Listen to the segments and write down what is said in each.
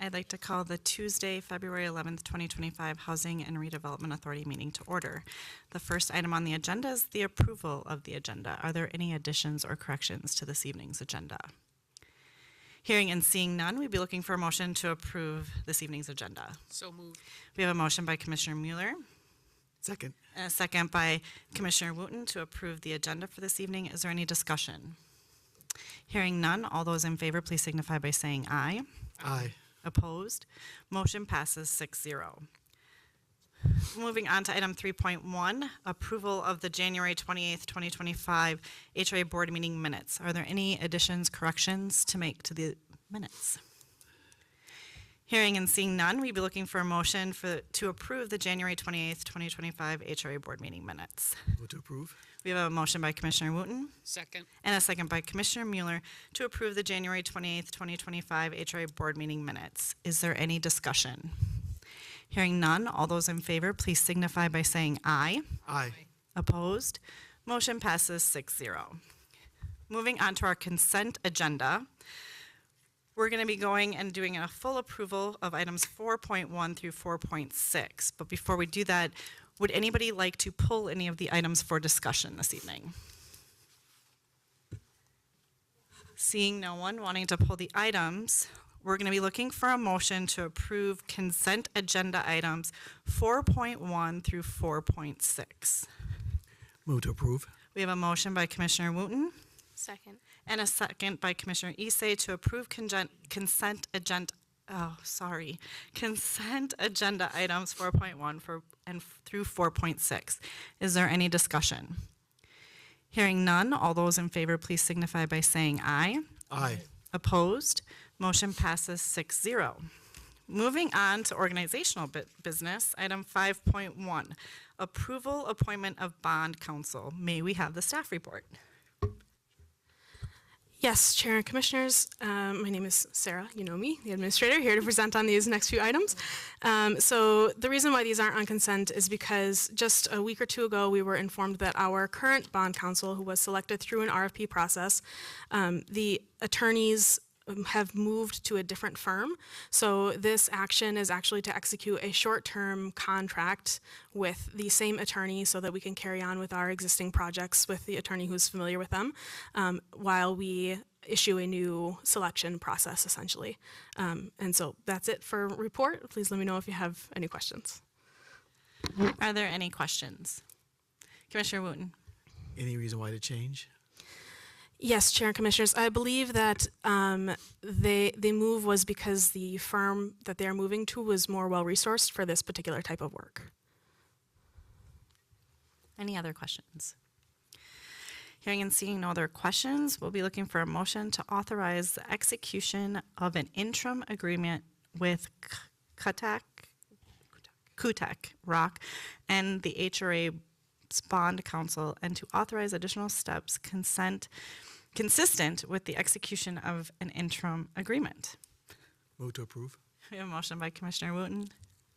I'd like to call the Tuesday, February 11th, 2025 Housing and Redevelopment Authority meeting to order. The first item on the agenda is the approval of the agenda. Are there any additions or corrections to this evening's agenda? Hearing and seeing none, we'd be looking for a motion to approve this evening's agenda. So moved. We have a motion by Commissioner Mueller. Second. And a second by Commissioner Wooten to approve the agenda for this evening. Is there any discussion? Hearing none, all those in favor, please signify by saying aye. Aye. Opposed? Motion passes 6-0. Moving on to item 3.1, approval of the January 28th, 2025 HRA Board meeting minutes. Are there any additions, corrections to make to the minutes? Hearing and seeing none, we'd be looking for a motion to approve the January 28th, 2025 HRA Board meeting minutes. Move to approve. We have a motion by Commissioner Wooten. Second. And a second by Commissioner Mueller to approve the January 28th, 2025 HRA Board meeting minutes. Is there any discussion? Hearing none, all those in favor, please signify by saying aye. Aye. Opposed? Motion passes 6-0. Moving on to our consent agenda. We're going to be going and doing a full approval of items 4.1 through 4.6. But before we do that, would anybody like to pull any of the items for discussion this evening? Seeing no one wanting to pull the items, we're going to be looking for a motion to approve consent agenda items 4.1 through 4.6. Move to approve. We have a motion by Commissioner Wooten. Second. And a second by Commissioner Issei to approve consent agenda items 4.1 and through 4.6. Is there any discussion? Hearing none, all those in favor, please signify by saying aye. Aye. Opposed? Motion passes 6-0. Moving on to organizational business, item 5.1, approval appointment of bond counsel. May we have the staff report? Yes, Chair and Commissioners, my name is Sarah, you know me, the administrator, here to present on these next few items. So the reason why these aren't on consent is because just a week or two ago, we were informed that our current bond counsel, who was selected through an RFP process, the attorneys have moved to a different firm. So this action is actually to execute a short-term contract with the same attorney so that we can carry on with our existing projects with the attorney who's familiar with them while we issue a new selection process, essentially. And so that's it for report. Please let me know if you have any questions. Are there any questions? Commissioner Wooten. Any reason why to change? Yes, Chair and Commissioners, I believe that the move was because the firm that they're moving to was more well-resourced for this particular type of work. Any other questions? Hearing and seeing no other questions, we'll be looking for a motion to authorize the execution of an interim agreement with Kutak Rock and the HRA Bond Counsel, and to authorize additional steps consistent with the execution of an interim agreement. Move to approve. We have a motion by Commissioner Wooten.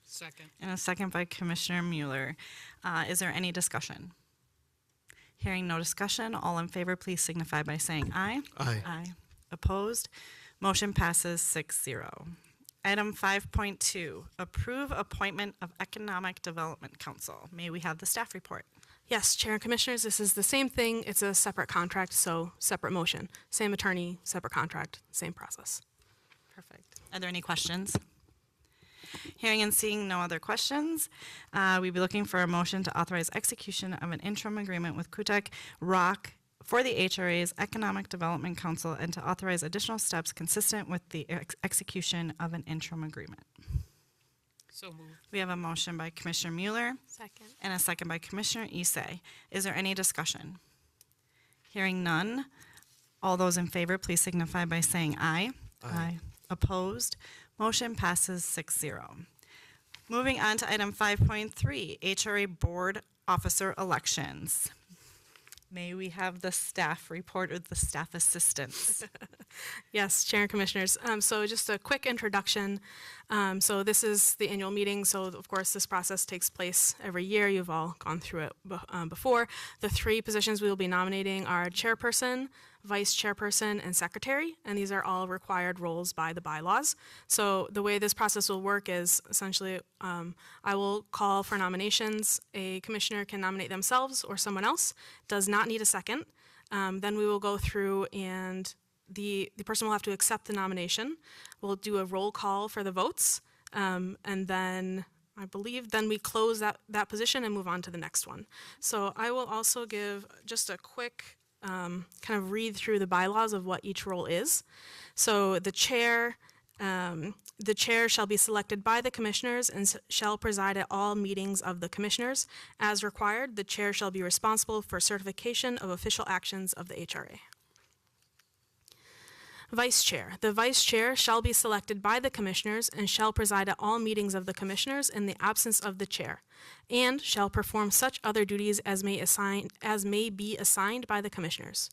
Second. And a second by Commissioner Mueller. Is there any discussion? Hearing no discussion, all in favor, please signify by saying aye. Aye. Aye. Opposed? Motion passes 6-0. Item 5.2, approve appointment of Economic Development Counsel. May we have the staff report? Yes, Chair and Commissioners, this is the same thing. It's a separate contract, so separate motion. Same attorney, separate contract, same process. Perfect. Are there any questions? Hearing and seeing no other questions, we'd be looking for a motion to authorize execution of an interim agreement with Kutak Rock for the HRA's Economic Development Council and to authorize additional steps consistent with the execution of an interim agreement. So moved. We have a motion by Commissioner Mueller. Second. And a second by Commissioner Issei. Is there any discussion? Hearing none, all those in favor, please signify by saying aye. Aye. Opposed? Motion passes 6-0. Moving on to item 5.3, HRA Board Officer Elections. May we have the staff report or the staff assistants? Yes, Chair and Commissioners. So just a quick introduction. So this is the annual meeting. So of course this process takes place every year. You've all gone through it before. The three positions we will be nominating are chairperson, vice chairperson, and secretary, and these are all required roles by the bylaws. So the way this process will work is essentially I will call for nominations. A commissioner can nominate themselves or someone else, does not need a second. Then we will go through and the person will have to accept the nomination. We'll do a roll call for the votes, and then I believe then we close that position and move on to the next one. So I will also give just a quick kind of read through the bylaws of what each role is. So the chair shall be selected by the commissioners and shall preside at all meetings of the commissioners. As required, the chair shall be responsible for certification of official actions of the HRA. Vice Chair. The Vice Chair shall be selected by the Commissioners and shall preside at all meetings of the Commissioners in the absence of the Chair, and shall perform such other duties as may be assigned by the Commissioners.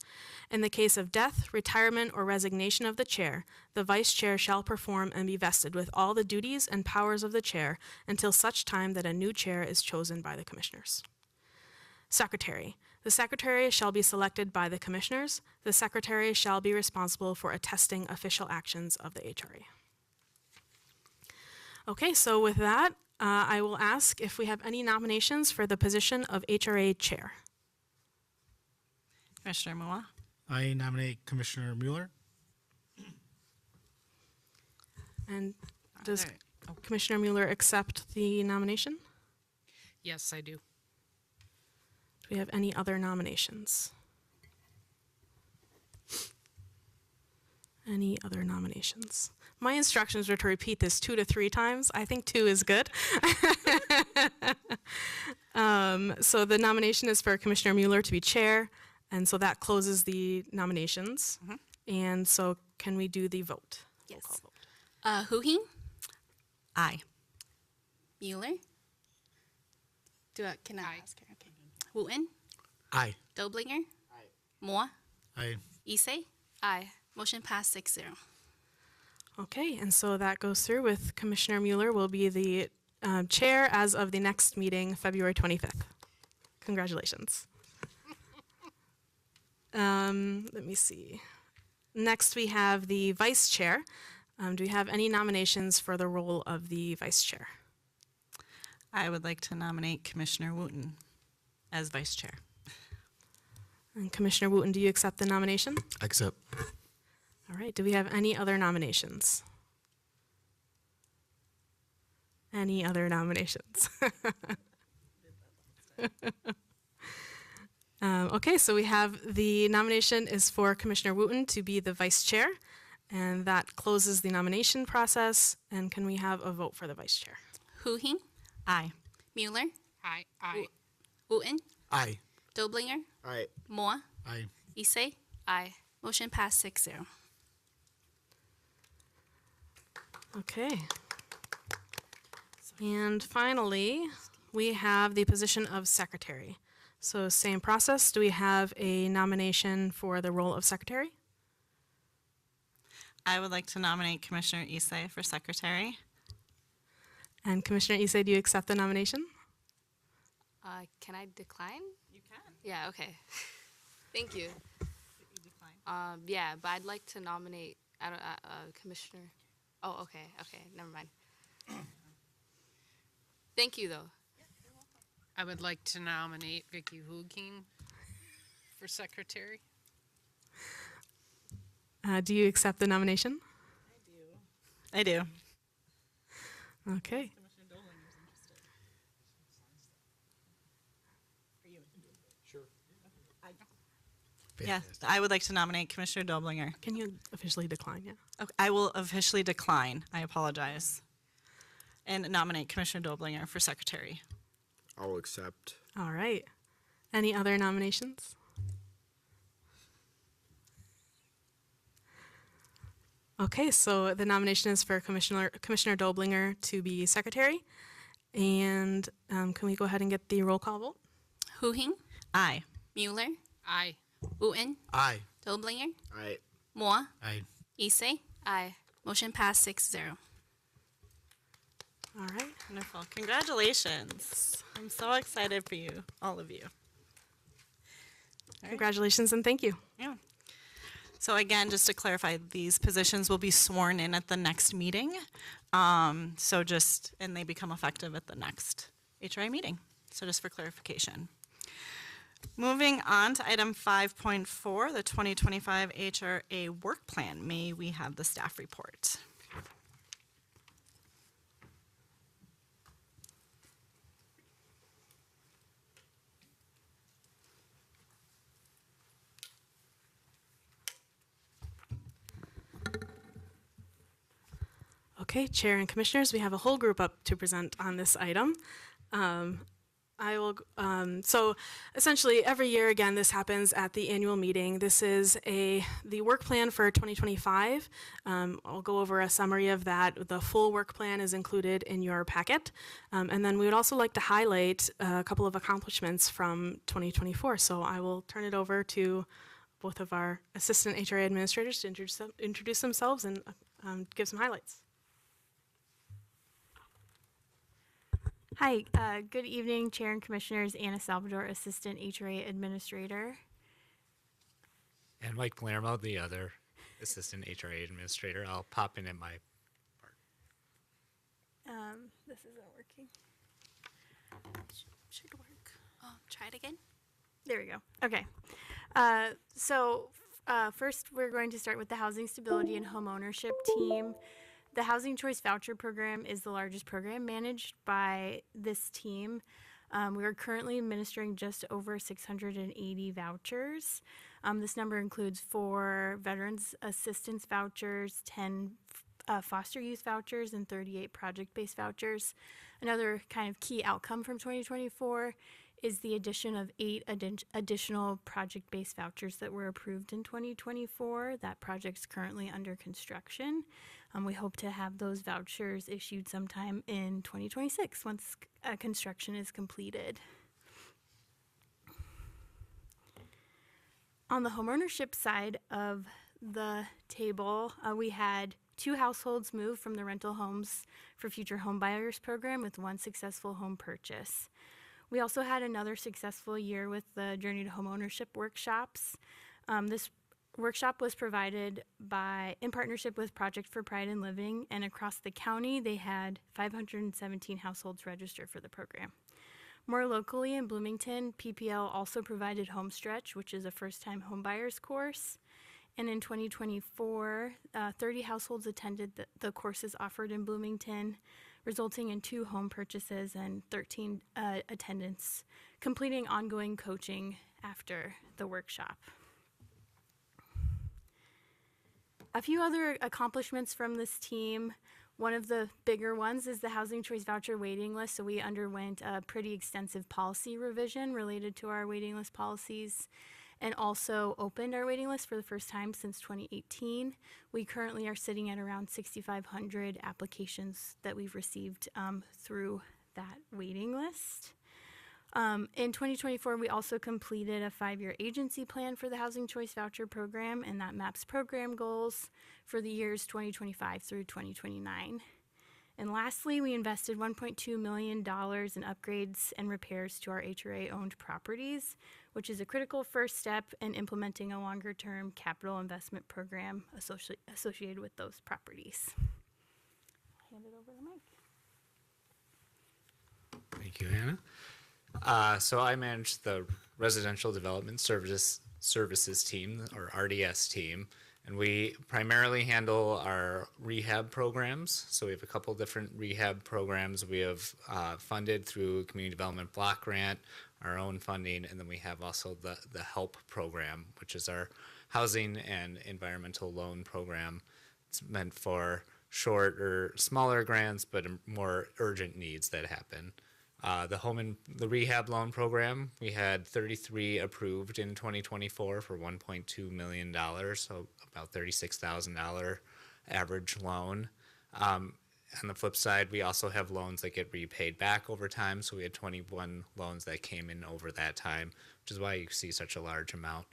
In the case of death, retirement, or resignation of the Chair, the Vice Chair shall perform and be vested with all the duties and powers of the Chair until such time that a new Chair is chosen by the Commissioners. Secretary. The Secretary shall be selected by the Commissioners. The Secretary shall be responsible for attesting official actions of the HRA. Okay, so with that, I will ask if we have any nominations for the position of HRA Chair. Commissioner Mua. I nominate Commissioner Mueller. And does There- Commissioner Mueller accept the nomination? Yes, I do. Do we have any other nominations? Any other nominations? My instructions were to repeat this 2 to 3 times. I think 2 is good. So the nomination is for Commissioner Mueller to be chair, and so that closes the nominations. And so can we do the vote? Yes. Roll call vote. Huhing, Aye. Mueller. Can I Aye. ask her? Okay. Wooten, Aye. Doblinger. Aye. Moore, I Issei. Aye. Motion passed 6-0. Okay, and so that goes through with Commissioner Mueller will be the chair as of the next meeting, February 25th. Congratulations. Let me see. Next, we have the vice chair. Do we have any nominations for the role of the vice chair? I would like to nominate Commissioner Wooten as vice chair. And Commissioner Wooten, do you accept the nomination? Accept. All right, do we have any other nominations? Any other nominations? Okay, so we have the nomination is for Commissioner Wooten to be the vice chair, and that closes the nomination process. And can we have a vote for the vice chair? Huhing, Aye. Mueller, Aye. Aye. Wooten, Aye. Doblinger, Aye. Moore, I Issei. Aye. Motion passed 6-0. Okay. And finally, we have the position of secretary. So same process. Do we have a nomination for the role of secretary? I would like to nominate Commissioner Issei for secretary. And Commissioner Issei, do you accept the nomination? Can I decline? You can. Yeah, okay. Thank you. You decline. Yeah, but I'd like to nominate Commissioner. Oh, okay, never mind. Thank you, though. I would like to nominate Vicky Huking for secretary. Do you accept the nomination? I do. Okay. Yeah, I would like to nominate Commissioner Doblinger. Can you officially decline? Yeah. Okay, I will officially decline. I apologize. And nominate Commissioner Doblinger for secretary. I'll accept. All right. Any other nominations? Okay, so the nomination is for Commissioner Doblinger to be secretary. And can we go ahead and get the roll call vote? Huhing, Aye. Mueller, Aye. Wooten, Aye. Doblinger, Aye. Moore, I Issei. Aye. Motion passed 6-0. All right. Wonderful. Congratulations. I'm so excited for you, all of you. Congratulations and thank you. Yeah. So again, just to clarify, these positions will be sworn in at the next meeting. And they become effective at the next HRA meeting. So just for clarification. Moving on to item 5.4, the 2025 HRA Work Plan. May we have the staff report? Okay, Chair and Commissioners, we have a whole group up to present on this item. So essentially every year, again, this happens at the annual meeting. This is the work plan for 2025. I'll go over a summary of that. The full work plan is included in your packet. And then we would also like to highlight a couple of accomplishments from 2024. So I will turn it over to both of our assistant HRA administrators to introduce themselves and give some highlights. Hi, good evening, Chair and Commissioners. Anna Salvador, Assistant HRA Administrator. And Mike Palermo, the other Assistant HRA Administrator. I'll pop in at my part. This isn't working. Should work. Oh, try it again. There we go. Okay. First, we're going to start with the Housing Stability and Home Ownership team. The Housing Choice Voucher Program is the largest program managed by this team. We are currently administering just over 680 vouchers. This number includes 4 Veterans Assistance vouchers, 10 foster youth vouchers, and 38 project-based vouchers. Another kind of key outcome from 2024 is the addition of 8 additional project-based vouchers that were approved in 2024. That project's currently under construction. We hope to have those vouchers issued sometime in 2026 once construction is completed. On the homeownership side of the table, we had 2 households move from the Rental Homes for Future Home Buyers program with 1 successful home purchase. We also had another successful year with the Journey to Homeownership workshops. This workshop was provided in partnership with Project for Pride in Living, and across the county, they had 517 households register for the program. More locally in Bloomington, PPL also provided Homestretch, which is a first-time homebuyers course. And in 2024, 30 households attended the courses offered in Bloomington, resulting in 2 home purchases and 13 attendants, completing ongoing coaching after the workshop. A few other accomplishments from this team. One of the bigger ones is the Housing Choice Voucher waiting list. So we underwent a pretty extensive policy revision related to our waiting list policies and also opened our waiting list for the first time since 2018. We currently are sitting at around 6,500 applications that we've received through that waiting list. In 2024, we also completed a 5-year agency plan for the Housing Choice Voucher Program, and that maps program goals for the years 2025 through 2029. And lastly, we invested $1.2 million in upgrades and repairs to our HRA-owned properties, which is a critical first step in implementing a longer-term capital investment program associated with those properties. I'll hand it over to Mike. Thank you, Hannah. So I manage the Residential Development Services team, or RDS team, and we primarily handle our rehab programs. So we have a couple different rehab programs we have funded through Community Development Block Grant, our own funding, and then we have also the HELP program, which is our housing and environmental loan program. It's meant for short or smaller grants, but more urgent needs that happen. The rehab loan program, we had 33 approved in 2024 for $1.2 million, so about $36,000 average loan. On the flip side, we also have loans that get repaid back over time, so we had 21 loans that came in over that time, which is why you see such a large amount.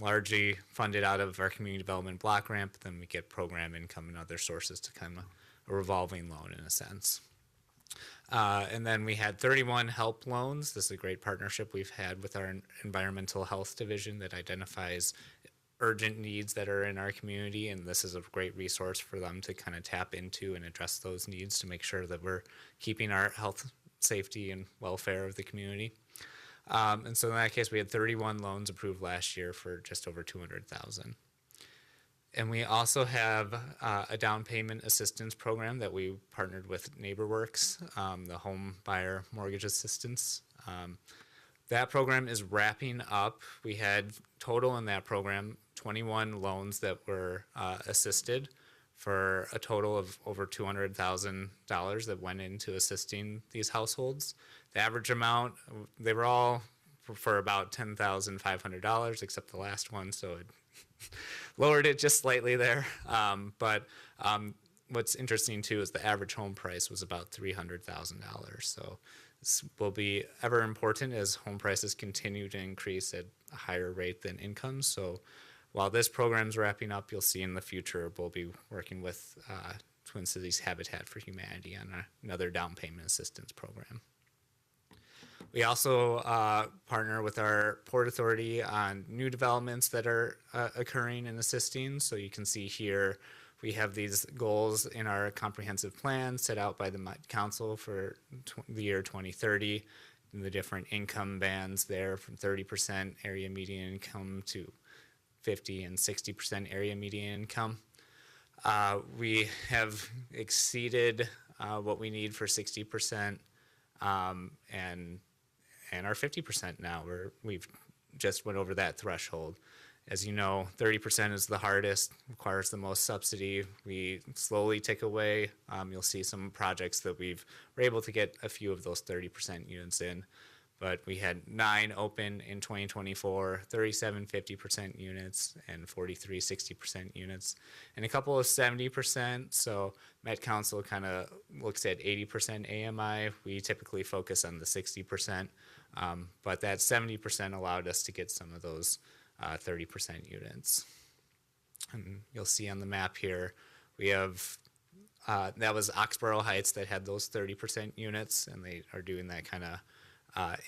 Largely funded out of our community development block grant, but then we get program income and other sources to kind of a revolving loan in a sense. And then we had 31 HELP loans. This is a great partnership we've had with our environmental health division that identifies urgent needs that are in our community, and this is a great resource for them to kind of tap into and address those needs to make sure that we're keeping our health, safety, and welfare of the community. And so in that case, we had 31 loans approved last year for just over $200,000. And we also have a down payment assistance program that we partnered with NeighborWorks, the home buyer mortgage assistance. That program is wrapping up. We had total in that program 21 loans that were assisted for a total of over $200,000 that went into assisting these households. The average amount, they were all for about $10,500, except the last one, so it lowered it just slightly there. But what's interesting too is the average home price was about $300,000. So this will be ever important as home prices continue to increase at a higher rate than incomes. So while this program's wrapping up, you'll see in the future we'll be working with Twin Cities Habitat for Humanity on another down payment assistance program. We also partner with our Port Authority on new developments that are occurring and assisting. So you can see here we have these goals in our comprehensive plan set out by the Council for the year 2030, and the different income bands there from 30% area median income to 50 and 60% area median income. We have exceeded what we need for 60% and are 50% now. We've just went over that threshold. As you know, 30% is the hardest, requires the most subsidy. We slowly take away. You'll see some projects that we're able to get a few of those 30% units in. But we had 9 open in 2024, 37 50% units, and 43 60% units, and a couple of 70%. So Met Council kind of looks at 80% AMI. We typically focus on the 60%, but that 70% allowed us to get some of those 30% units. And you'll see on the map here, we have, that was Oxborough Heights that had those 30% units, and they are doing that kind of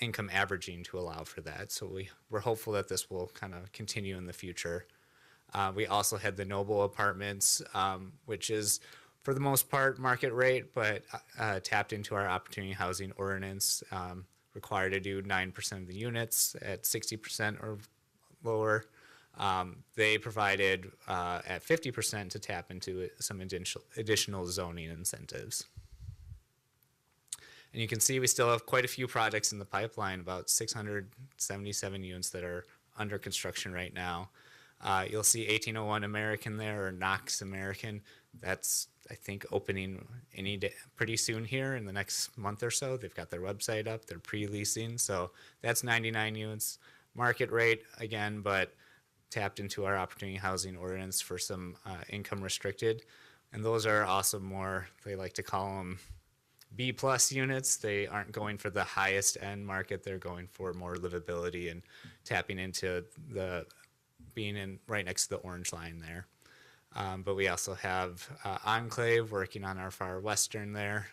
income averaging to allow for that. So we're hopeful that this will kind of continue in the future. We also had the Noble Apartments, which is for the most part market rate, but tapped into our Opportunity Housing Ordinance, required to do 9% of the units at 60% or lower. They provided at 50% to tap into some additional zoning incentives. And you can see we still have quite a few projects in the pipeline, about 677 units that are under construction right now. You'll see 1801 American there, or Knox American. That's, I think, opening any day, pretty soon here in the next month or so. They've got their website up. They're pre-leasing. So that's 99 units. Market rate, again, but tapped into our Opportunity Housing Ordinance for some income restricted. And those are also more, they like to call them B-plus units. They aren't going for the highest end market. They're going for more livability and tapping into the being in right next to the orange line there. But we also have Enclave working on our far western there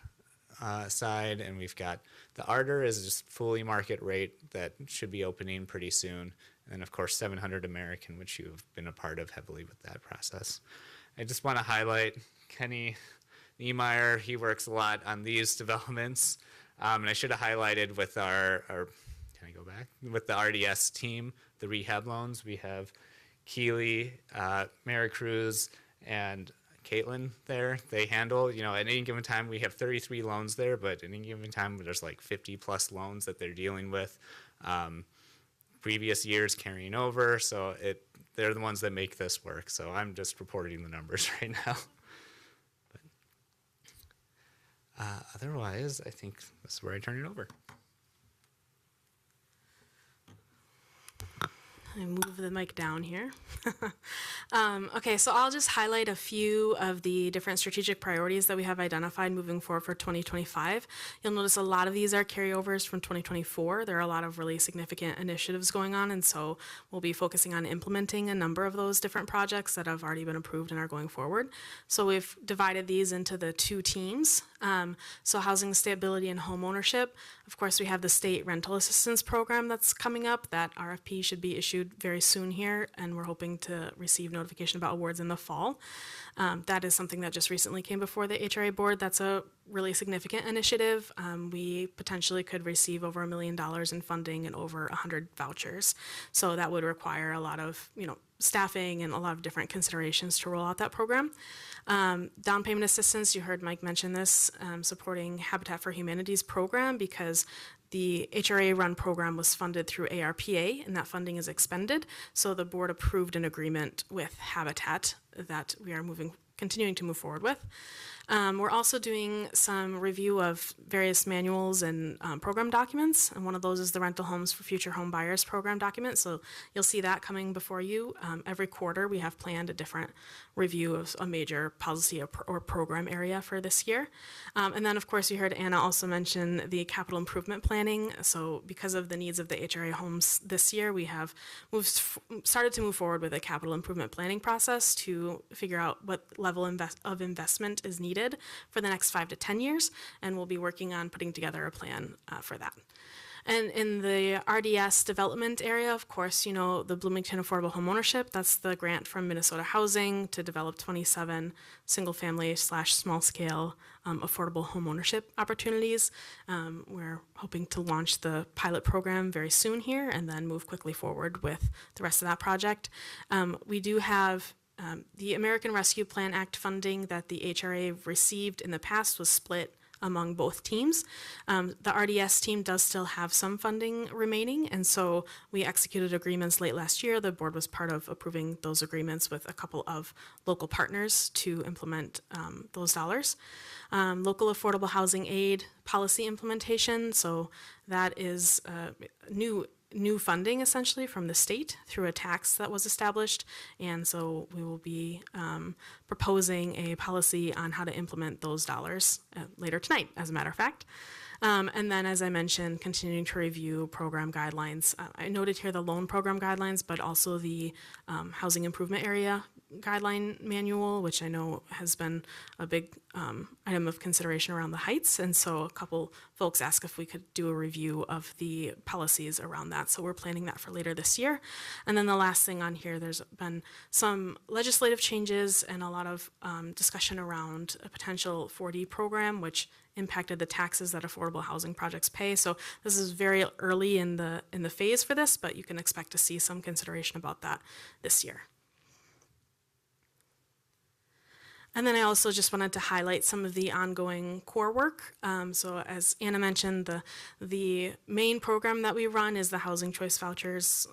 side, and we've got the Auditor is just fully market rate that should be opening pretty soon. And then of course 700 American, which you've been a part of heavily with that process. I just want to highlight Kenny Niemeyer. He works a lot on these developments, and I should have highlighted with our can I go back with the RDS team, the rehab loans. We have Keely, Maricruz, and Caitlin there. They handle, at any given time we have 33 loans there, but at any given time there's like 50 plus loans that they're dealing with. Previous years carrying over, so they're the ones that make this work. So I'm just reporting the numbers right now. Otherwise, I think this is where I turn it over. I move the mic down here. Okay, so I'll just highlight a few of the different strategic priorities that we have identified moving forward for 2025. You'll notice a lot of these are carryovers from 2024. There are a lot of really significant initiatives going on, and so we'll be focusing on implementing a number of those different projects that have already been approved and are going forward. So we've divided these into the 2 teams. So housing stability and home ownership. Of course, we have the state rental assistance program that's coming up. That RFP should be issued very soon here, and we're hoping to receive notification about awards in the fall. That is something that just recently came before the HRA Board. That's a really significant initiative. We potentially could receive over $1 million in funding and over 100 vouchers. So that would require a lot of, staffing and a lot of different considerations to roll out that program. Down payment assistance, you heard Mike mention this, supporting Habitat for Humanity's program because the HRA run program was funded through ARPA and that funding is expended. So the board approved an agreement with Habitat that we are continuing to move forward with. We're also doing some review of various manuals and program documents, and one of those is the Rental Homes for Future Home Buyers program document, so you'll see that coming before you. Every quarter, we have planned a different review of a major policy or program area for this year. And then, of course, you heard Anna also mention the capital improvement planning, so because of the needs of the HRA homes this year, we have started to move forward with a capital improvement planning process to figure out what level of investment is needed for the next 5 to 10 years, and we'll be working on putting together a plan for that. And in the RDS development area, of course, the Bloomington Affordable Home Ownership, that's the grant from Minnesota Housing to develop 27 single-family / small-scale affordable home ownership opportunities. We're hoping to launch the pilot program very soon here and then move quickly forward with the rest of that project. We do have the American Rescue Plan Act funding that the HRA received in the past was split among both teams. The RDS team does still have some funding remaining, and so we executed agreements late last year. The board was part of approving those agreements with a couple of local partners to implement those dollars. Local affordable housing aid policy implementation, so that is new funding essentially from the state through a tax that was established, and so we will be proposing a policy on how to implement those dollars later tonight, as a matter of fact. And then, as I mentioned, continuing to review program guidelines. I noted here the loan program guidelines, but also the housing improvement area guideline manual, which I know has been a big item of consideration around the Heights. And so a couple folks asked if we could do a review of the policies around that. So we're planning that for later this year. And then the last thing on here, there's been some legislative changes and a lot of discussion around a potential 4D program, which impacted the taxes that affordable housing projects pay. So this is very early in the phase for this, but you can expect to see some consideration about that this year. And then I also just wanted to highlight some of the ongoing core work. So as Anna mentioned, the main program that we run is the Housing Choice Vouchers,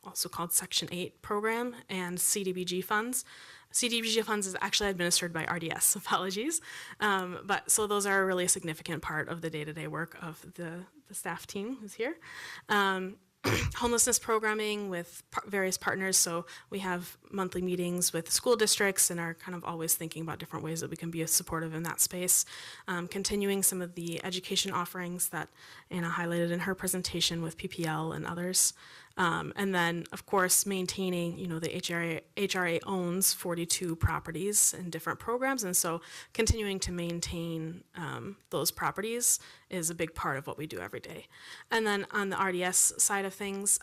also called Section 8 program, and CDBG funds. CDBG funds is actually administered by RDS, apologies. But so those are a really significant part of the day-to-day work of the staff team who's here. Homelessness programming with various partners, so we have monthly meetings with school districts and are kind of always thinking about different ways that we can be supportive in that space. Continuing some of the education offerings that Anna highlighted in her presentation with PPL and others. And then, of course, maintaining, the HRA owns 42 properties in different programs, and so continuing to maintain those properties is a big part of what we do every day. And then on the RDS side of things,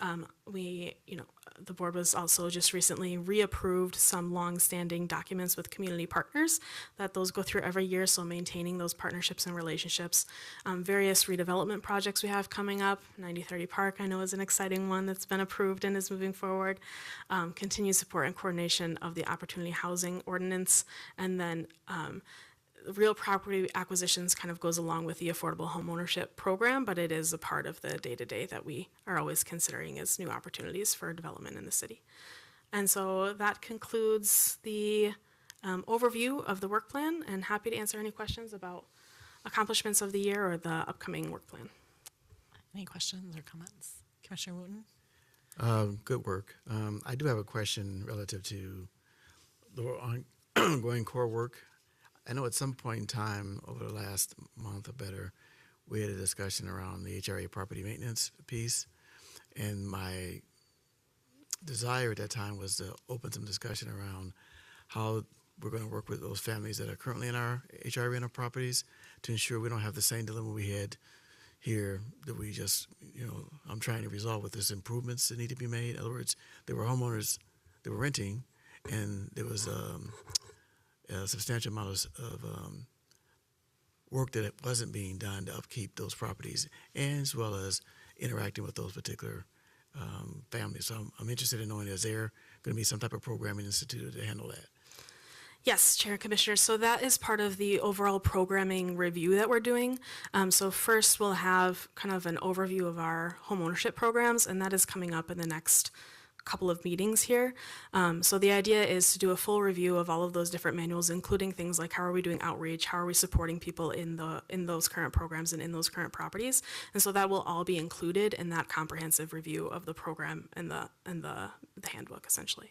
the board was also just recently reapproved some long-standing documents with community partners that those go through every year, so maintaining those partnerships and relationships. Various redevelopment projects we have coming up. 9030 Park, I know, is an exciting one that's been approved and is moving forward. Continued support and coordination of the Opportunity Housing Ordinance, and then real property acquisitions kind of goes along with the affordable home ownership program, but it is a part of the day-to-day that we are always considering as new opportunities for development in the city. And so that concludes the overview of the work plan, and happy to answer any questions about accomplishments of the year or the upcoming work plan. Any questions or comments? Commissioner Wooten? Good work. I do have a question relative to the ongoing core work. I know at some point in time over the last month or better, we had a discussion around the HRA property maintenance piece, and my desire at that time was to open some discussion around how we're going to work with those families that are currently in our HRA rental properties to ensure we don't have the same dilemma we had here that we just, I'm trying to resolve with this improvements that need to be made. In other words, there were homeowners that were renting, and there was a substantial amount of work that wasn't being done to upkeep those properties, and as well as interacting with those particular families. So I'm interested in knowing, is there going to be some type of programming instituted to handle that? Yes, Chair and Commissioners. So that is part of the overall programming review that we're doing. So first we'll have kind of an overview of our homeownership programs, and that is coming up in the next couple of meetings here. So the idea is to do a full review of all of those different manuals, including things like how are we doing outreach, how are we supporting people in those current programs and in those current properties. And so that will all be included in that comprehensive review of the program and the handbook, essentially.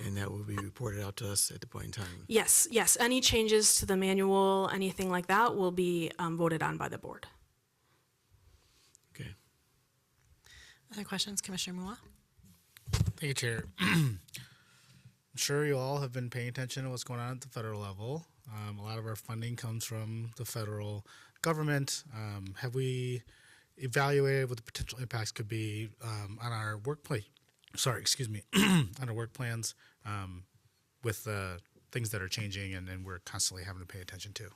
And that will be reported out to us at the point in time? Yes. Any changes to the manual, anything like that, will be voted on by the board. Okay. Other questions, Commissioner Mua? Thank you, Chair. I'm sure you all have been paying attention to what's going on at the federal level. A lot of our funding comes from the federal government. Have we evaluated what the potential impacts could be on our workplace? On our work plans with the things that are changing and we're constantly having to pay attention to?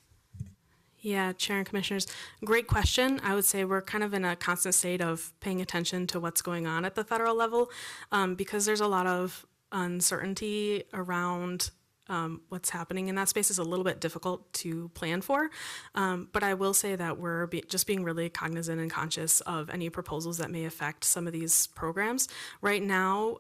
Yeah, Chair and Commissioners, great question. I would say we're kind of in a constant state of paying attention to what's going on at the federal level because there's a lot of uncertainty around what's happening in that space. Is a little bit difficult to plan for. But I will say that we're just being really cognizant and conscious of any proposals that may affect some of these programs. Right now,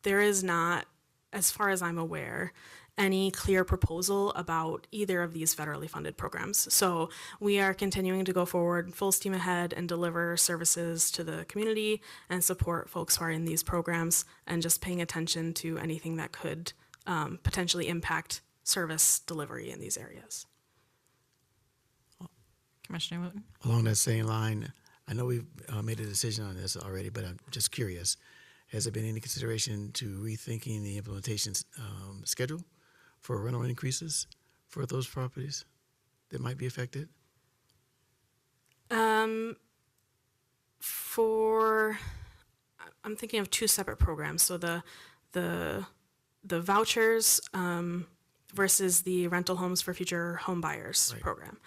there is not, as far as I'm aware, any clear proposal about either of these federally funded programs. So we are continuing to go forward full steam ahead and deliver services to the community and support folks who are in these programs, and just paying attention to anything that could potentially impact service delivery in these areas. Commissioner Wooten? Along that same line, I know we've made a decision on this already, but I'm just curious. Has there been any consideration to rethinking the implementation schedule for rental increases for those properties that might be affected? I'm thinking of two separate programs. So the vouchers versus the rental homes for future home buyers program.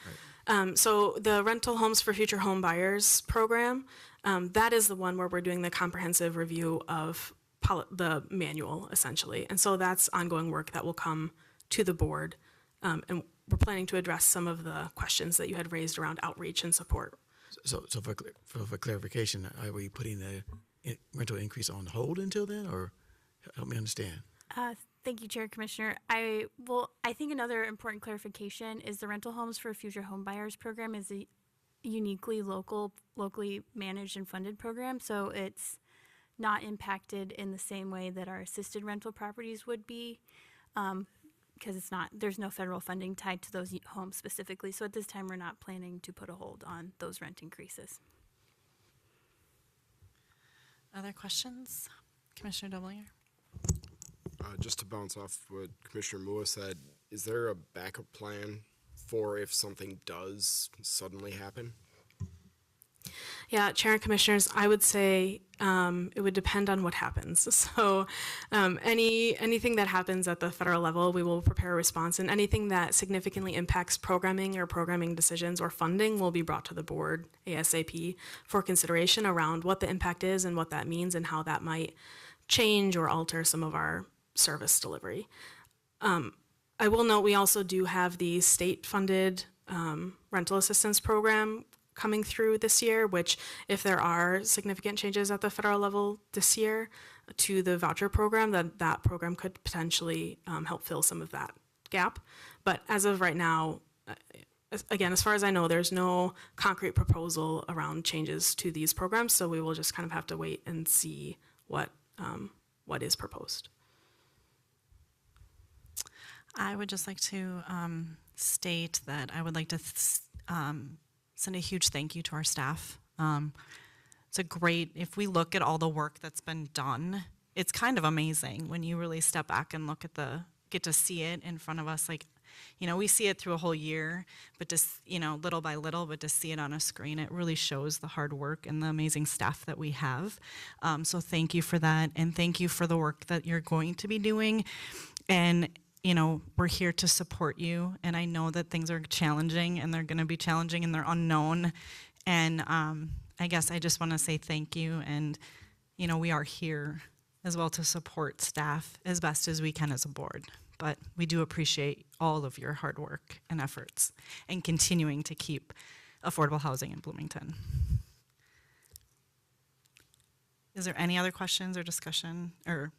Right. So the rental homes for future home buyers program, that is the one where we're doing the comprehensive review of the manual, essentially. And so that's ongoing work that will come to the board. And we're planning to address some of the questions that you had raised around outreach and support. So for clarification, are we putting the rental increase on hold until then, or help me understand? Thank you, Chair Commissioner. I think another important clarification is the Rental Homes for Future Home Buyers program is a uniquely locally managed and funded program, so it's not impacted in the same way that our assisted rental properties would be, because there's no federal funding tied to those homes specifically. So at this time, we're not planning to put a hold on those rent increases. Other questions? Commissioner Doblinger? Just to bounce off what Commissioner Mua said, is there a backup plan for if something does suddenly happen? Yeah, Chair and Commissioners, I would say it would depend on what happens. So anything that happens at the federal level, we will prepare a response, and anything that significantly impacts programming or programming decisions or funding will be brought to the board ASAP for consideration around what the impact is and what that means and how that might change or alter some of our service delivery. I will note we also do have the state-funded rental assistance program coming through this year, which if there are significant changes at the federal level this year to the voucher program, that program could potentially help fill some of that gap. But as of right now, again, as far as I know, there's no concrete proposal around changes to these programs, so we will just kind of have to wait and see what is proposed. I would just like to state that I would like to send a huge thank you to our staff. It's a great, if we look at all the work that's been done, it's kind of amazing when you really step back and get to see it in front of us. Like, we see it through a whole year, but just, little by little, but to see it on a screen, it really shows the hard work and the amazing staff that we have. So thank you for that. And thank you for the work that you're going to be doing. And, we're here to support you. And I know that things are challenging, and they're going to be challenging, and they're unknown. And I guess I just want to say thank you. And, we are here as well to support staff as best as we can as a board. But we do appreciate all of your hard work and efforts and continuing to keep affordable housing in Bloomington. Is there any other questions or discussion or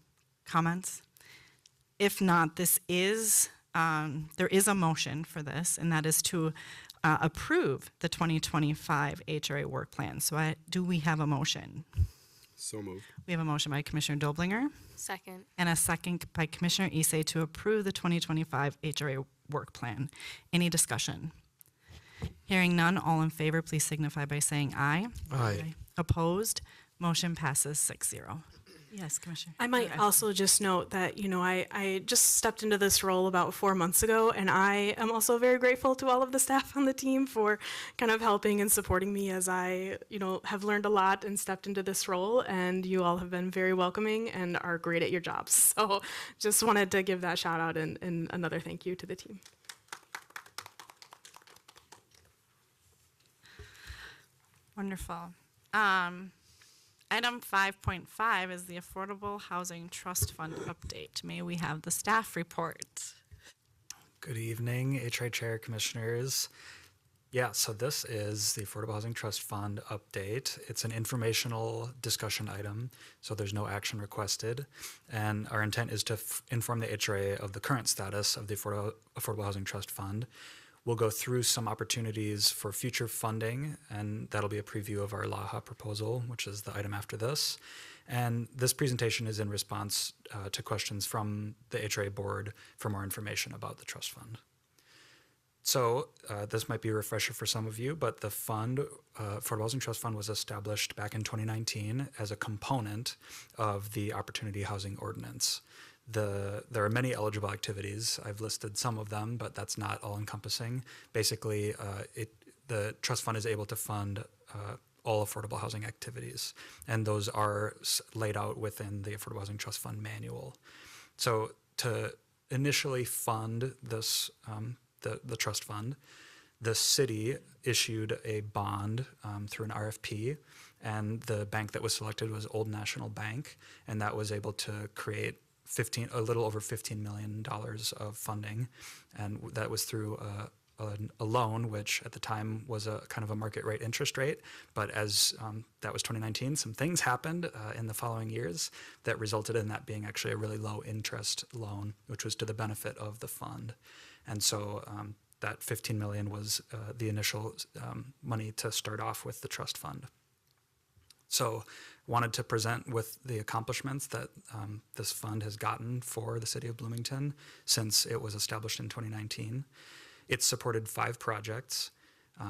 comments? If not, there is a motion for this, and that is to approve the 2025 HRA Work Plan. So do we have a motion? So moved. We have a motion by Commissioner Doblinger Second. and a second by Commissioner Issei to approve the 2025 HRA Work Plan. Any discussion? Hearing none, all in favor, please signify by saying aye. Aye. Opposed? Motion passes 6-0. Yes, Commissioner. I might also just note that, I just stepped into this role about 4 months ago, and I am also very grateful to all of the staff on the team for kind of helping and supporting me as I, have learned a lot and stepped into this role, and you all have been very welcoming and are great at your jobs. So just wanted to give that shout out and another thank you to the team. Wonderful. Item 5.5 is the Affordable Housing Trust Fund update. May we have the staff report? Good evening, HRA Chair, Commissioners. Yeah, so this is the Affordable Housing Trust Fund update. It's an informational discussion item, so there's no action requested. And our intent is to inform the HRA of the current status of the Affordable Housing Trust Fund. We'll go through some opportunities for future funding, and that'll be a preview of our LAHA proposal, which is the item after this. And this presentation is in response to questions from the HRA Board for more information about the trust fund. So this might be a refresher for some of you, but the fund, Affordable Housing Trust Fund, was established back in 2019 as a component of the Opportunity Housing Ordinance. There are many eligible activities. I've listed some of them, but that's not all encompassing. Basically, the trust fund is able to fund all affordable housing activities, and those are laid out within the Affordable Housing Trust Fund manual. So to initially fund this, the trust fund, the city issued a bond through an RFP, and the bank that was selected was Old National Bank, and that was able to create a little over $15 million of funding, and that was through a loan, which at the time was a kind of a market rate interest rate. But as that was 2019, some things happened in the following years that resulted in that being actually a really low interest loan, which was to the benefit of the fund. And so that $15 million was the initial money to start off with the trust fund. So wanted to present with the accomplishments that this fund has gotten for the city of Bloomington since it was established in 2019. It's supported 5 projects.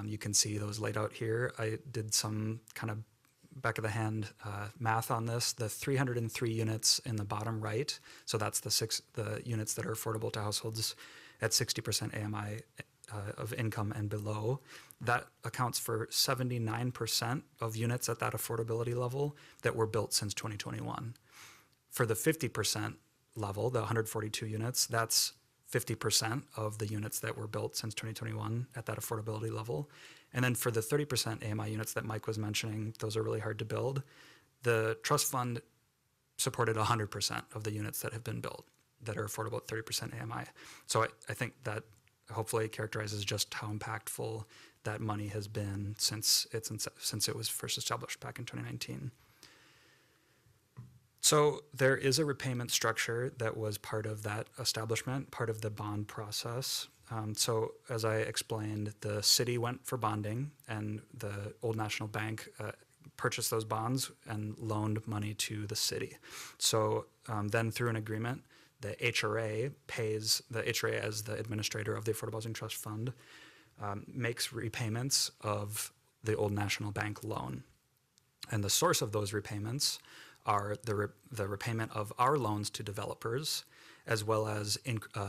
You can see those laid out here. I did some kind of back of the hand math on this. The 303 units in the bottom right, so that's the units that are affordable to households at 60% AMI of income and below. That accounts for 79% of units at that affordability level that were built since 2021. For the 50% level, the 142 units, that's 50% of the units that were built since 2021 at that affordability level. And then for the 30% AMI units that Mike was mentioning, those are really hard to build. The trust fund supported 100% of the units that have been built that are affordable at 30% AMI. So I think that hopefully characterizes just how impactful that money has been since it was first established back in 2019. So there is a repayment structure that was part of that establishment, part of the bond process. So as I explained, the city went for bonding, and the Old National Bank purchased those bonds and loaned money to the city. So then through an agreement, the HRA pays, the HRA as the administrator of the Affordable Housing Trust Fund, makes repayments of the Old National Bank loan. And the source of those repayments are the repayment of our loans to developers, as well as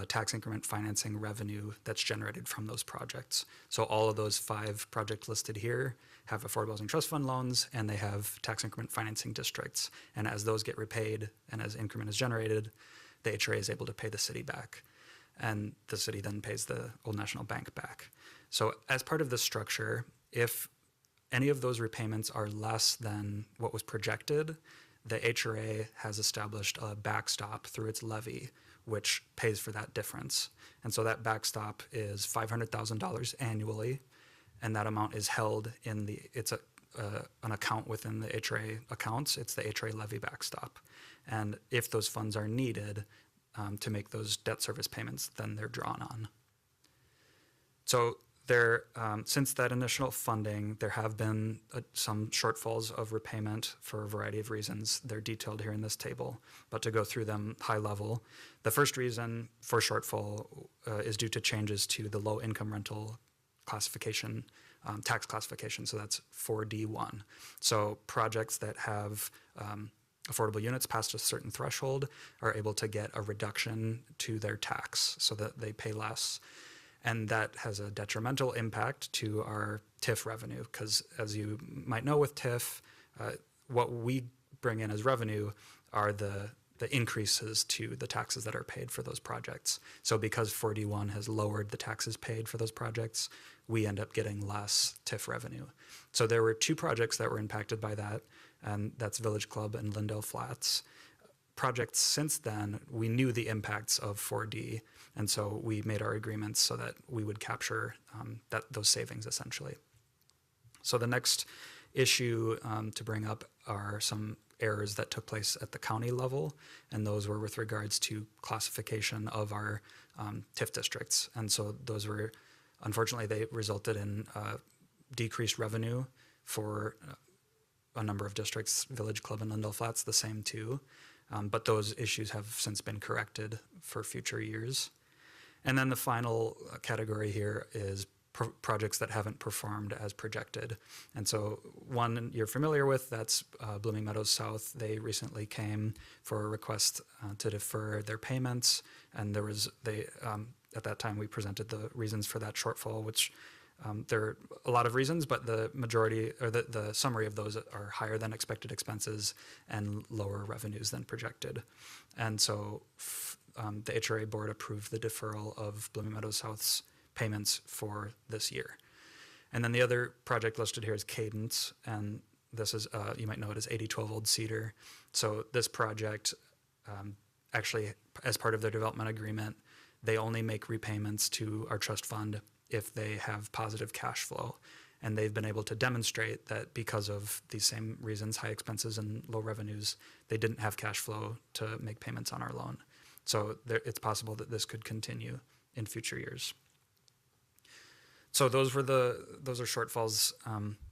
tax increment financing revenue that's generated from those projects. So all of those 5 projects listed here have Affordable Housing Trust Fund loans, and they have tax increment financing districts. And as those get repaid and as increment is generated, the HRA is able to pay the city back. And the city then pays the Old National Bank back. So as part of this structure, if any of those repayments are less than what was projected, the HRA has established a backstop through its levy, which pays for that difference. And so that backstop is $500,000 annually, and that amount is held in an account within the HRA accounts. It's the HRA levy backstop. And if those funds are needed to make those debt service payments, then they're drawn on. So since that initial funding, there have been some shortfalls of repayment for a variety of reasons. They're detailed here in this table, but to go through them high level, the first reason for shortfall is due to changes to the low income rental classification, tax classification, so that's 4D1. So projects that have affordable units past a certain threshold are able to get a reduction to their tax so that they pay less. And that has a detrimental impact to our TIF revenue, because as you might know with TIF, what we bring in as revenue are the increases to the taxes that are paid for those projects. So because 4D1 has lowered the taxes paid for those projects, we end up getting less TIF revenue. So there were 2 projects that were impacted by that, and that's Village Club and Lindale Flats. Projects since then, we knew the impacts of 4D, and so we made our agreements so that we would capture those savings essentially. So the next issue to bring up are some errors that took place at the county level, and those were with regards to classification of our TIF districts. And so those were, unfortunately, they resulted in decreased revenue for a number of districts, Village Club and Lindale Flats, the same too. But those issues have since been corrected for future years. And then the final category here is projects that haven't performed as projected. And so one you're familiar with, that's Blooming Meadows South. They recently came for a request to defer their payments. And at that time we presented the reasons for that shortfall, which there are a lot of reasons, but the majority, or the summary of those are higher than expected expenses and lower revenues than projected. And so the HRA Board approved the deferral of Blooming Meadows South's payments for this year. And then the other project listed here is Cadence, and this is, you might know it as 8012 Old Cedar. So this project, actually, as part of their development agreement, they only make repayments to our trust fund if they have positive cash flow. And they've been able to demonstrate that because of these same reasons, high expenses and low revenues, they didn't have cash flow to make payments on our loan. So it's possible that this could continue in future years. So those are shortfalls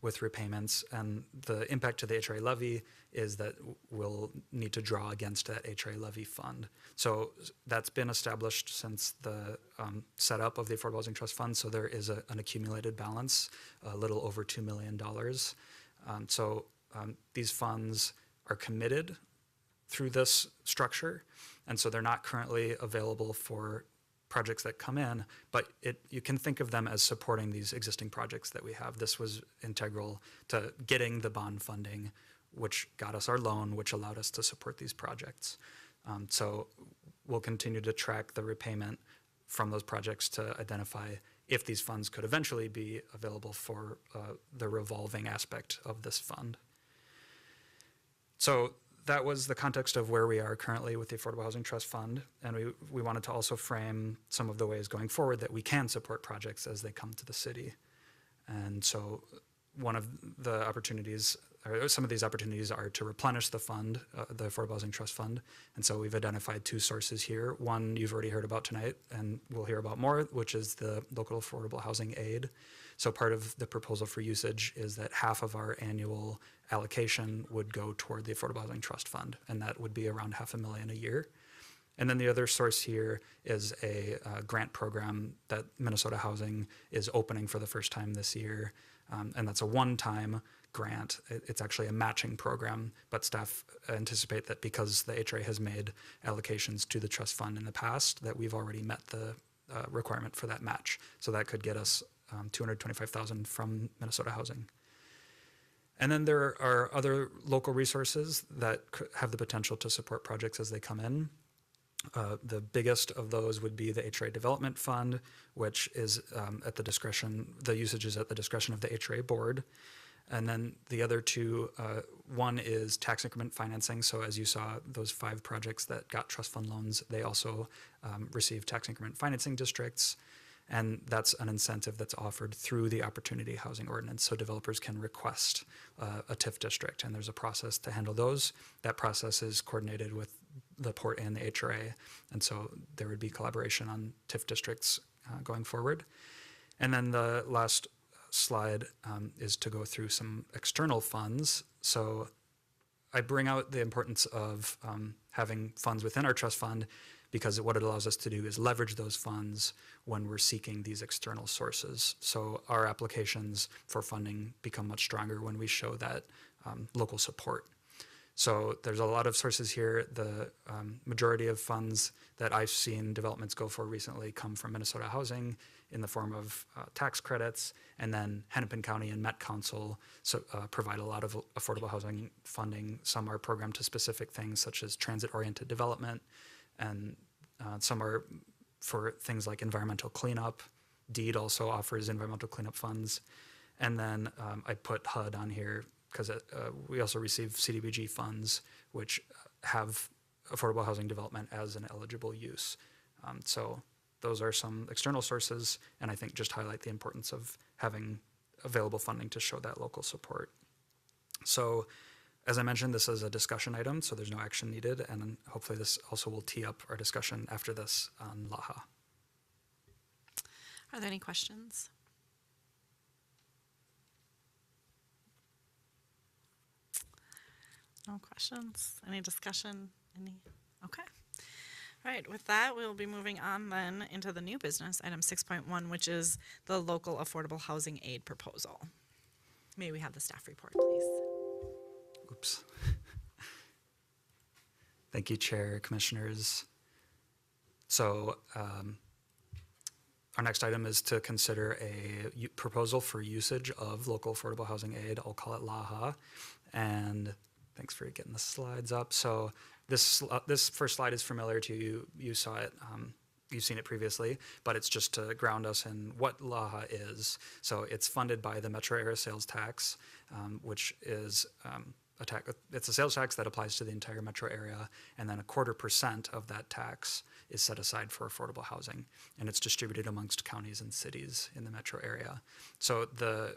with repayments, and the impact to the HRA levy is that we'll need to draw against that HRA levy fund. So that's been established since the setup of the Affordable Housing Trust Fund. So there is an accumulated balance, a little over $2 million. These funds are committed through this structure, and so they're not currently available for projects that come in, but you can think of them as supporting these existing projects that we have. This was integral to getting the bond funding, which got us our loan, which allowed us to support these projects. So we'll continue to track the repayment from those projects to identify if these funds could eventually be available for the revolving aspect of this fund. So that was the context of where we are currently with the Affordable Housing Trust Fund, and we wanted to also frame some of the ways going forward that we can support projects as they come to the city. And so one of the opportunities, or some of these opportunities, are to replenish the fund, the Affordable Housing Trust Fund. And so we've identified 2 sources here. One you've already heard about tonight, and we'll hear about more, which is the local affordable housing aid. So part of the proposal for usage is that half of our annual allocation would go toward the Affordable Housing Trust Fund, and that would be around $500,000 a year. And then the other source here is a grant program that Minnesota Housing is opening for the first time this year. And that's a one-time grant. It's actually a matching program, but staff anticipate that because the HRA has made allocations to the trust fund in the past, that we've already met the requirement for that match. So that could get us $225,000 from Minnesota Housing. And then there are other local resources that have the potential to support projects as they come in. The biggest of those would be the HRA Development Fund, which is at the discretion, the usage is at the discretion of the HRA Board. And then the other two, one is tax increment financing. So as you saw, those 5 projects that got trust fund loans, they also receive tax increment financing districts. And that's an incentive that's offered through the Opportunity Housing Ordinance. So developers can request a TIF district, and there's a process to handle those. That process is coordinated with the Port and the HRA. And so there would be collaboration on TIF districts going forward. And then the last slide is to go through some external funds. So I bring out the importance of having funds within our trust fund, because what it allows us to do is leverage those funds when we're seeking these external sources. So our applications for funding become much stronger when we show that local support. So there's a lot of sources here. The majority of funds that I've seen developments go for recently come from Minnesota Housing in the form of tax credits, and then Hennepin County and Met Council provide a lot of affordable housing funding. Some are programmed to specific things such as transit-oriented development, and some are for things like environmental cleanup. DEED also offers environmental cleanup funds. And then I put HUD on here because we also receive CDBG funds, which have affordable housing development as an eligible use. So those are some external sources, and I think just highlight the importance of having available funding to show that local support. So as I mentioned, this is a discussion item, so there's no action needed, and hopefully this also will tee up our discussion after this on LAHA. Are there any questions? No questions? Any discussion? Any? Okay. All right, with that, we'll be moving on then into the new business, item 6.1, which is the local affordable housing aid proposal. May we have the staff report, please? Oops. Thank you, Chair, Commissioners. So our next item is to consider a proposal for usage of local affordable housing aid. I'll call it LAHA. And thanks for getting the slides up. So this first slide is familiar to you. You saw it. You've seen it previously, but it's just to ground us in what LAHA is. So it's funded by the Metro Area Sales Tax, which is it's a sales tax that applies to the entire metro area, and then 0.25% of that tax is set aside for affordable housing, and it's distributed amongst counties and cities in the metro area. So the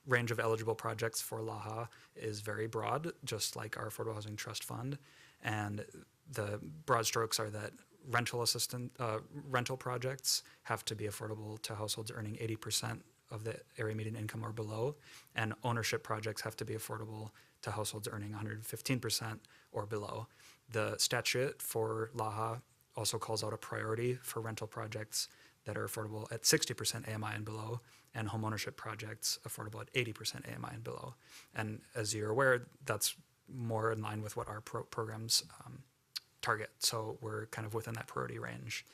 range of eligible projects for LAHA is very broad, just like our Affordable Housing Trust Fund, and the broad strokes are that rental projects have to be affordable to households earning 80% of the area median income or below, and ownership projects have to be affordable to households earning 115% or below. The statute for LAHA also calls out a priority for rental projects that are affordable at 60% AMI and below, and homeownership projects affordable at 80% AMI and below. And as you're aware, that's more in line with what our programs target. So we're kind of within that priority range.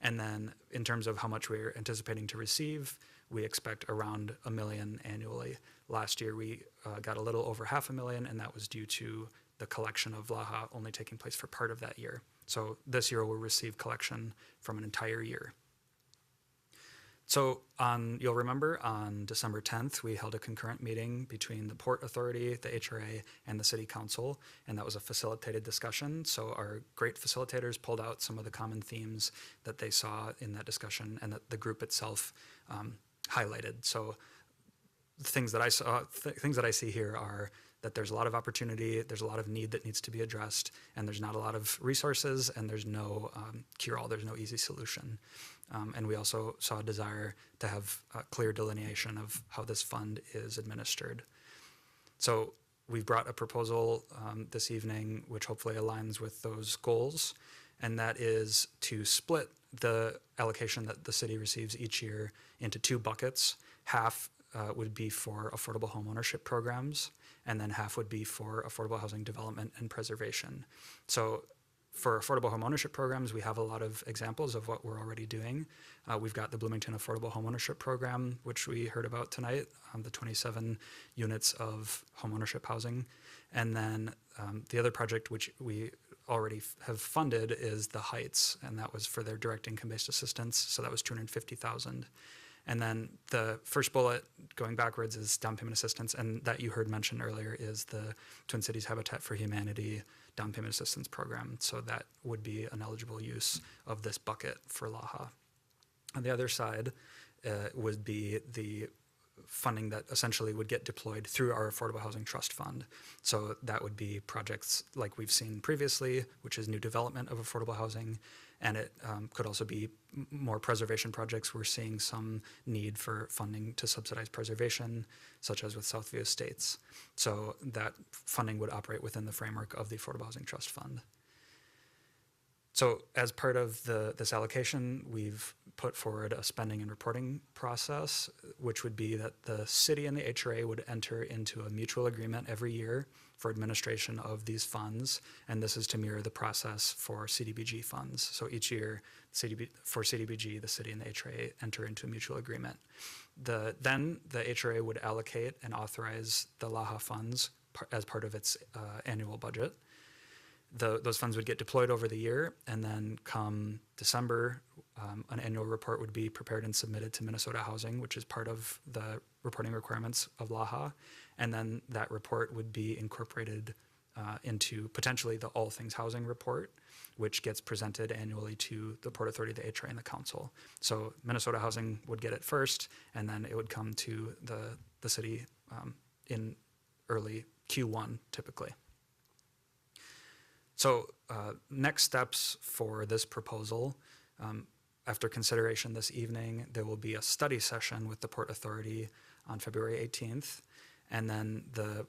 And then in terms of how much we're anticipating to receive, we expect around $1 million annually. Last year, we got a little over $500,000, and that was due to the collection of LAHA only taking place for part of that year. So this year, we'll receive collection from an entire year. So you'll remember on December 10th, we held a concurrent meeting between the Port Authority, the HRA, and the City Council, and that was a facilitated discussion. So our great facilitators pulled out some of the common themes that they saw in that discussion and that the group itself highlighted. So the things that I saw, things that I see here are that there's a lot of opportunity, there's a lot of need that needs to be addressed, and there's not a lot of resources, and there's no cure-all, there's no easy solution. And we also saw a desire to have a clear delineation of how this fund is administered. So we've brought a proposal this evening which hopefully aligns with those goals. and that is to split the allocation that the city receives each year into two buckets. Half would be for affordable home ownership programs, and then half would be for affordable housing development and preservation. So for affordable home ownership programs, we have a lot of examples of what we're already doing. We've got the Bloomington Affordable Home Ownership Program, which we heard about tonight, the 27 units of home ownership housing. And then the other project which we already have funded is the Heights, and that was for their direct income-based assistance, so that was $250,000. And then the first bullet, going backwards, is down payment assistance, and that you heard mentioned earlier is the Twin Cities Habitat for Humanity down payment assistance program. So that would be an eligible use of this bucket for LAHA. On the other side would be the funding that essentially would get deployed through our Affordable Housing Trust Fund. So that would be projects like we've seen previously, which is new development of affordable housing, and it could also be more preservation projects. We're seeing some need for funding to subsidize preservation, such as with Southview Estates. So that funding would operate within the framework of the Affordable Housing Trust Fund. So as part of this allocation, we've put forward a spending and reporting process, which would be that the city and the HRA would enter into a mutual agreement every year for administration of these funds, and this is to mirror the process for CDBG funds. So each year, for CDBG, the city and the HRA enter into a mutual agreement. Then the HRA would allocate and authorize the LAHA funds as part of its annual budget. Those funds would get deployed over the year, and then come December, an annual report would be prepared and submitted to Minnesota Housing, which is part of the reporting requirements of LAHA, and then that report would be incorporated into potentially the All Things Housing report, which gets presented annually to the Port Authority, the HRA, and the Council. So Minnesota Housing would get it first, and then it would come to the city in early Q1, typically. So next steps for this proposal, after consideration this evening, there will be a study session with the Port Authority on February 18th, and then the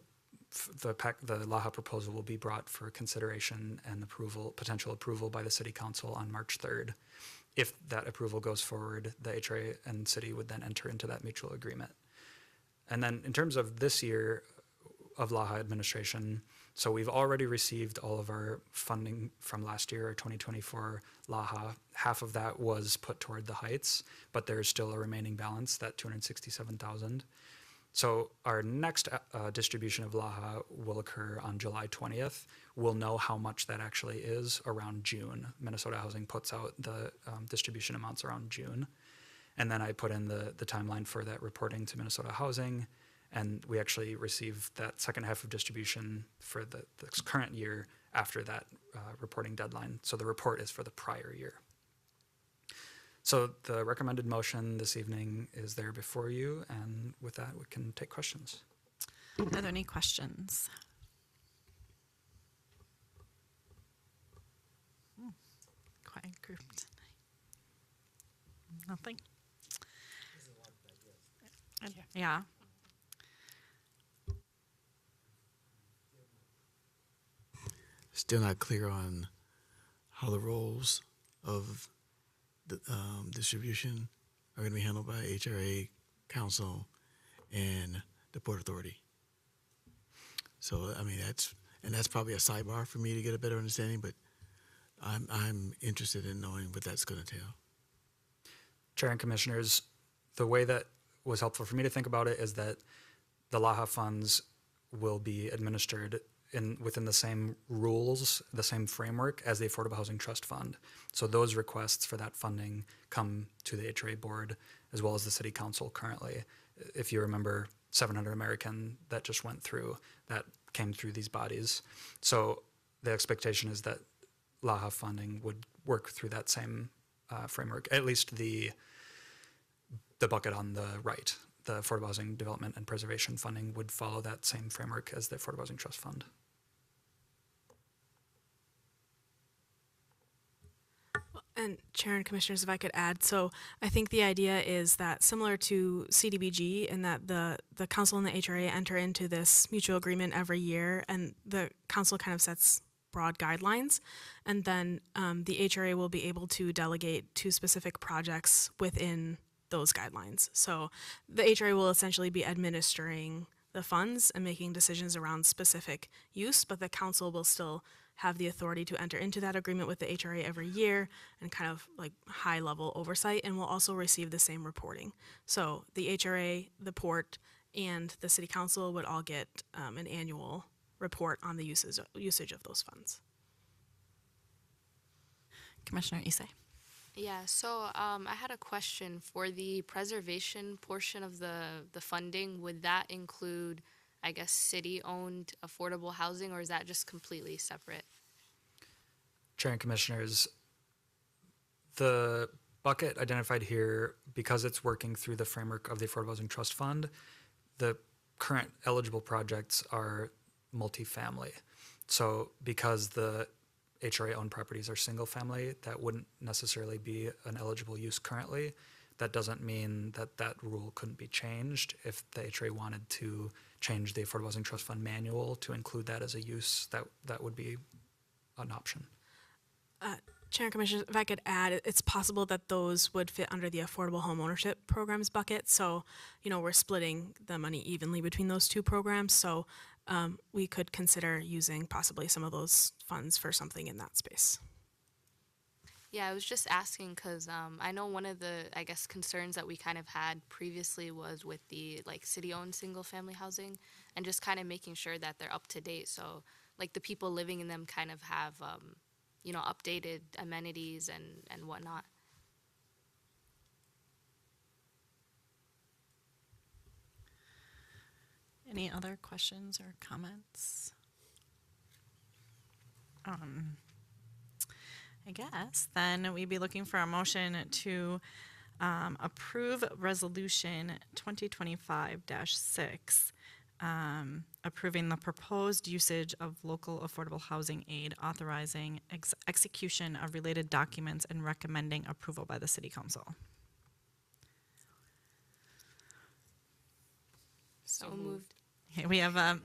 LAHA proposal will be brought for consideration and potential approval by the City Council on March 3rd. If that approval goes forward, the HRA and city would then enter into that mutual agreement. And then in terms of this year of LAHA administration, so we've already received all of our funding from last year, our 2024 LAHA. Half of that was put toward the Heights, but there's still a remaining balance, that $267,000. So our next distribution of LAHA will occur on July 20th. We'll know how much that actually is around June. Minnesota Housing puts out the distribution amounts around June. And then I put in the timeline for that reporting to Minnesota Housing. And we actually received that second half of distribution for the current year after that reporting deadline. So the report is for the prior year. So the recommended motion this evening is there before you, and with that, we can take questions. Are there any questions? Quiet group tonight. Nothing? Yeah. Still not clear on how the roles of the distribution are going to be handled by HRA, Council, and the Port Authority. So, I mean, that's probably a sidebar for me to get a better understanding, but I'm interested in knowing what that's going to entail. Chair and Commissioners, the way that was helpful for me to think about it is that the LAHA funds will be administered within the same rules, the same framework as the Affordable Housing Trust Fund. So those requests for that funding come to the HRA Board as well as the City Council currently. If you remember 700 American that just went through, that came through these bodies. So the expectation is that LAHA funding would work through that same framework, at least the bucket on the right. The Affordable Housing Development and Preservation funding would follow that same framework as the Affordable Housing Trust Fund. And Chair and Commissioners, if I could add, so I think the idea is that similar to CDBG in that the Council and the HRA enter into this mutual agreement every year, and the Council kind of sets broad guidelines, and then the HRA will be able to delegate to specific projects within those guidelines. So the HRA will essentially be administering the funds and making decisions around specific use, but the council will still have the authority to enter into that agreement with the HRA every year and kind of like high level oversight, and will also receive the same reporting. So the HRA, the port, and the city council would all get an annual report on the usage of those funds. Commissioner Issei. Yeah, so I had a question for the preservation portion of the funding. Would that include, I guess, city-owned affordable housing, or is that just completely separate? Chair and Commissioners, the bucket identified here, because it's working through the framework of the Affordable Housing Trust Fund, the current eligible projects are multifamily. So because the HRA-owned properties are single-family, that wouldn't necessarily be an eligible use currently. That doesn't mean that that rule couldn't be changed. If the HRA wanted to change the Affordable Housing Trust Fund manual to include that as a use, that would be an option. Chair and Commissioners, if I could add, it's possible that those would fit under the Affordable Home Ownership Programs bucket. So, we're splitting the money evenly between those two programs. So we could consider using possibly some of those funds for something in that space. Yeah, I was just asking because I know one of the, I guess, concerns that we kind of had previously was with the city-owned single-family housing, and just kind of making sure that they're up to date. So the people living in them kind of have updated amenities and whatnot. Any other questions or comments? I guess then we'd be looking for a motion to approve Resolution 2025-6, approving the proposed usage of local affordable housing aid, authorizing execution of related documents, and recommending approval by the City Council. So moved. Okay, we have a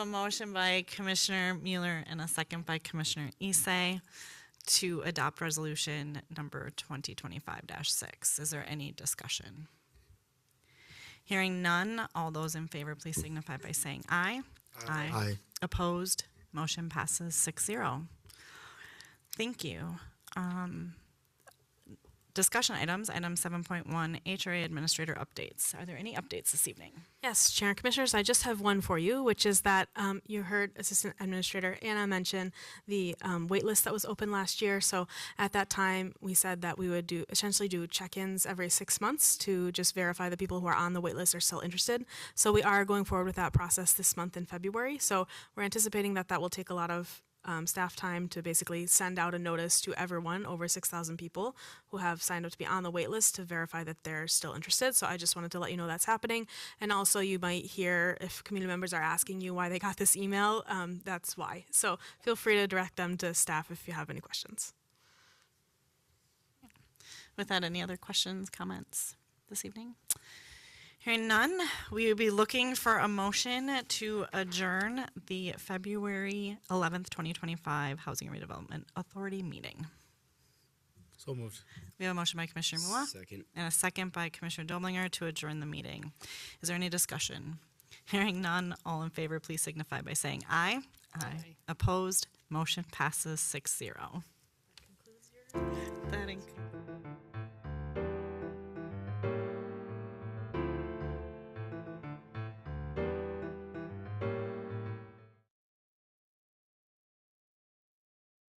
motion by Commissioner Mueller and a second by Commissioner Issei to adopt resolution number 2025-6. Is there any discussion? Hearing none, all those in favor, please signify by saying aye. Aye. Aye. Opposed? Motion passes 6-0. Thank you. Discussion items, item 7.1, HRA Administrator Updates. Are there any updates this evening? Yes, Chair and Commissioners, I just have one for you, which is that you heard Assistant Administrator Anna mention the wait list that was open last year. So at that time, we said that we would essentially do check-ins every 6 months to just verify the people who are on the wait list are still interested. So we are going forward with that process this month in February. So we're anticipating that will take a lot of staff time to basically send out a notice to everyone, over 6,000 people who have signed up to be on the wait list, to verify that they're still interested. So I just wanted to let you know that's happening. And also you might hear, if community members are asking you why they got this email, that's why. So feel free to direct them to staff if you have any questions. With that, any other questions, comments this evening? Hearing none, we will be looking for a motion to adjourn the February 11th, 2025 Housing and Redevelopment Authority meeting. So moved. We have a motion by Commissioner Mua Second. and a second by Commissioner Doblinger to adjourn the meeting. Is there any discussion? Hearing none, all in favor, please signify by saying aye. Aye. Opposed? Motion passes 6-0.